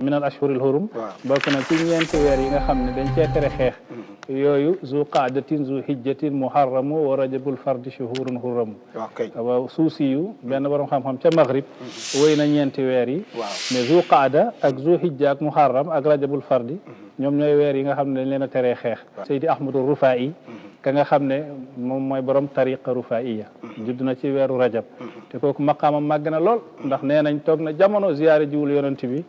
min al ashhuril hurum bokk na ci ñeenti weer yi nga xam ne dañ cee tere xeex yooyu zu qaadatin zu hijjatin muharramu wa rajabul fardi shuhurun hurramu waaw suusi yu benn borom xam-xam ca maghrib wéy na ñeenti weer yi mais zu qaada ak zu hijja ak muharram ak rajabul fardi ñoom ñooy weer yi nga xam ne dañ leen a teree xeex Seydi Ahmadu Rufaa'i ka nga xam ne moom mooy borom tariqa rufaiya judd na ci weeru rajab te kooku maqaamam màgg na lool ndax nee nañ toog na jamono ziyaare jiwul yonent bi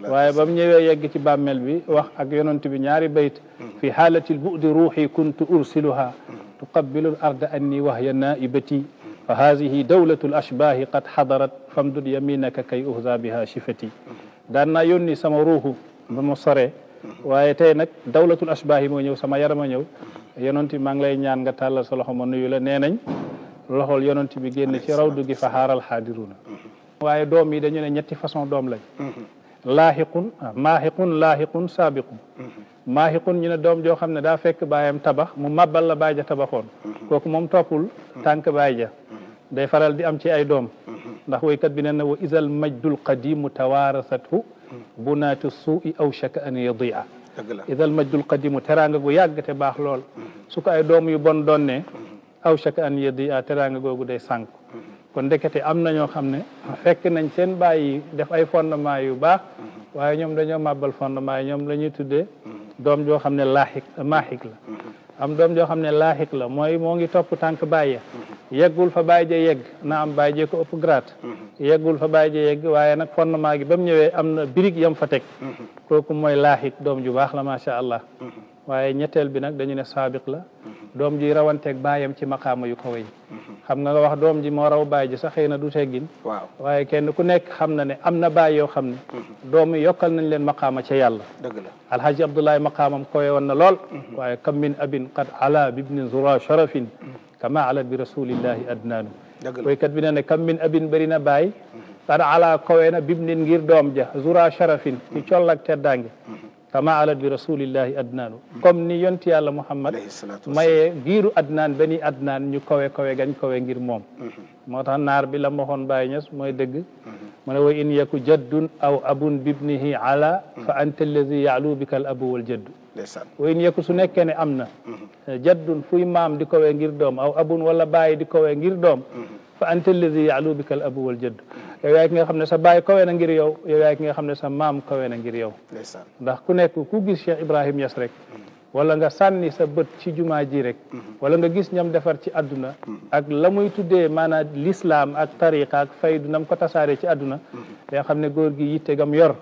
waaye ba mu ñëwee yegg ci bàmmeel bi wax ak yonent bi ñaari bayt fi haalatil bu'di ruuxi kuntu ursiluha tuqabbilu l arda anni wahya naibati fa haadihi dawlatu l ashbaahi qad xadarat famdud yaminaka kay uhza biha shifati daan naa yónni sama ruuxu ba mu soree waaye tey nag dawlatul ashbaahi moo ñëw sama yarama ñëw yonent bi maa ngi lay ñaan nga tàllal sa loxo ma nuyu la nee nañ loxol yonent bi génn ci rawdu gi fa xaaral xaadiruna waaye doom yi dañu ne ñetti façon doom lañ laaxiqun maaxiqun laaxiqun saabiqun maaxiqun ñu ne doom joo xam ne daa fekk baayam tabax mu mabbal la baay ja tabaxoon kooku moom toppul tànk baay ja day faral di am ci ay doom ndax woykat bi ne na wa isal majdul qadimu tawaarasathu bunaatu suu'i aw shaka an yadia idal majdul qadimu teraanga gu yàgg te baax lool su ko ay doom yu bon doonne aw shaka an yadia teraanga googu day sànk kon ndekete am na ñoo xam ne fekk nañ seen bàyyi def ay fondement yu baax waaye ñoom dañoo màbbal fondement yi ñoom la ñuy tuddee doom joo xam ne laaxiq maaxiq la am doom joo xam ne laaxiq la mooy moo ngi topp tànk bàyyi yeggul fa bàyyi ja yegg na am bàyyi jee ko ëpp grade yeggul fa bàyyi ja yegg waaye nag fondement gi ba mu ñëwee am na birig yam fa teg kooku mooy laaxiq doom ju baax la macha allah waaye ñetteel bi nag dañu ne saabiq la doom ji rawanteeg baayam ci maqaama yu kawe yi xam nga wax doom ji moo raw baay ji sax xëy na du teggin waaye kenn ku nekk xam na ne am na baay yoo xam ne doom yi yokkal nañ leen maqaama ca yàlla dëgg la alhaji abdoulaye maqaamam kawe woon na lool waaye kam min abin qad ala bibnin zura sharafin kama alat bi rasulillahi adnaanu woykat bi ne ne kam min abin bëri na baay qad ala kawe na bibnin ngir doom ja zura sharafin ci coll ak teddaange kama alat bi rasulillahi adnaanu comme ni yonti yàlla muhammad mayee giiru adnaan bani adnaan ñu kawe gañ kawe ngir moom moo tax naar bi la ma waxoon Baay Ñas mooy dëgg mu ne wa in yaku jaddun aw abun bibnihi ala fa anta allazi yaalu bika al abu wal jaddu wa in yaku su nekkee ne am na jaddun fuy maam di kawe ngir doom aw abun wala baay di kawe ngir doom fa anta allazi yaalu bika al abu wal jaddu yow yaay ki nga xam ne sa baay kawe na ngir yow yow yaay ki nga xam ne sa maam kawe na ngir yow ndax ku nekk ku gis Cheikh Ibrahim Niass rek wala nga sànni sa bët ci jumaa ji rek wala nga gis ñam defar ci àdduna ak la muy tuddee maanaam l'islam ak tariqa ak faydu nam ko tasaare ci àdduna yoo xam ne góor gi yitte gam yor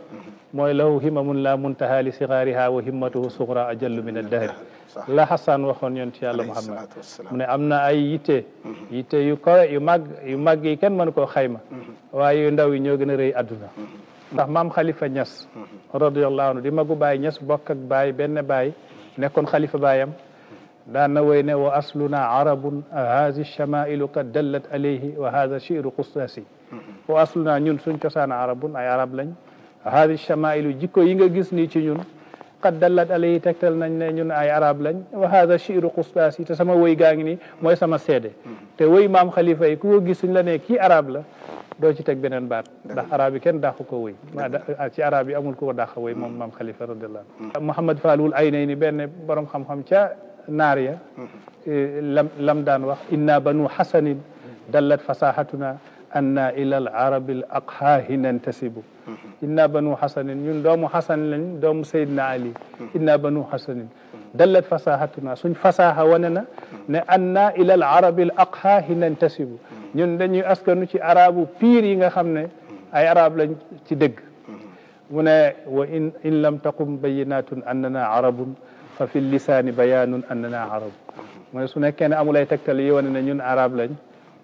mooy lahu himamun la muntaha li sigaariha wa himmatuhu sugra ajallu min addahri la Hassan waxoon yonent yàlla Muhammad mu ne am na ay yitte yu kawe yu màgg yi kenn mënu koo xayma waaye yu ndaw yi ñoo gën a rëy àdduna ndax maam Khalifa Niass radiyallahu anhu di magu Baay Niass bokk ak baay benn baay nekkoon xalifa baayam daan na woy ne wa asluna arabun haasi chamailu qad dallat alayhi wa hada chiru qustasi wa asluna ñun suñ cosaan arabun ay arab lañ haasi chamailu jikko yi nga gis nii ci ñun qad dallat alayhi tegtal nañ ne ñun ay arab lañ wa hada chiru qustasi te sama woy gaa ngi nii mooy sama seede te woy maam xalifa yi ku ko gis suñ la ne kii arab la doo ci teg beneen baat ndax arab yi kenn dàqu ko woy ci arab yi amul ku ko dàq woy moom maam xalifa radiyallahu anhu Muhammad Faalul Aynayni benn borom xam-xam ca naar ya lam daan wax inna banu hasanin dallat fasahatuna anna ila al arabi al aqhaahi nantasibu inna banu hasanin ñun doomu hasan lañ doomu Seydina Ali inna banu hasanin dallat fasahatuna suñ fasaha wane na ne anna ila al arabi al aqhaahi nantasibu ñun dañuy askanu ci arabu piir yi nga xam ne ay arab lañ ci dëgg mu ne wa in lam taqum bayinatun annana arabun fa fi lisaani bayaanun annana arab mu ne su nekkee ne amul ay tegtal yi wane ne ñun arab lañ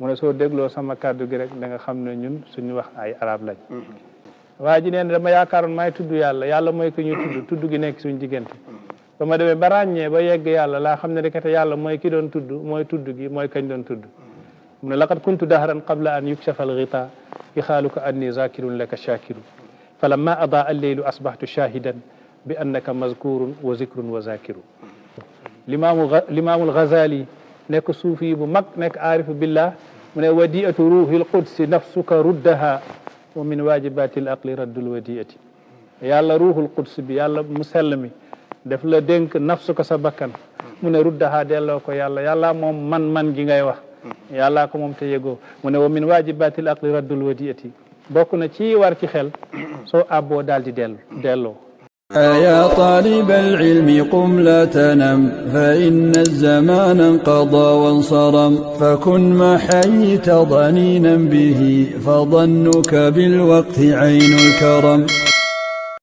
mu ne soo dégloo sama kàddu gi rek da nga xam ne ñun suñu wax ay arab lañ waa ji neen dama yaakaaroon maay tudd yàlla mooy ko ñuy tudd gi nekk suñu diggante ba ma demee ba ràññee ba yegg yàlla laa xam ne rekete yàlla mooy ki doon tudd mooy tudd gi mooy kañ doon tudd mu ne laqad kuntu dahran qabla an yukshafa alghita ixaaluka anni zakirun laka shakiru falamma adaa alleylu asbahtu shahidan bi annaka mazkurun wa zikrun wa zakiru limaamul Ghazali nekk suufi bu mag nekk aarifu billah mu ne wadiatu ruuhil qudsi nafsuka ruddaha wa min wajibati al aqli raddul wadiati yàlla ruuxul quds bi yàlla mu sell mi daf la dénk nafsu ko sa bakkan mu ne ruddaha delloo ko yàlla yàlla moom man gi ngay wax yàllaa ko moom te yëgoo mu ne wa min waajibatil aqli raddul wadiyati bokk na ci war ci xel soo àbboo daal di delloo يا طالب العلم قم لا تنم فإن الزمان انقضى وانصرم فكن ما حييت ضنينا به فظنك بالوقت عين الكرم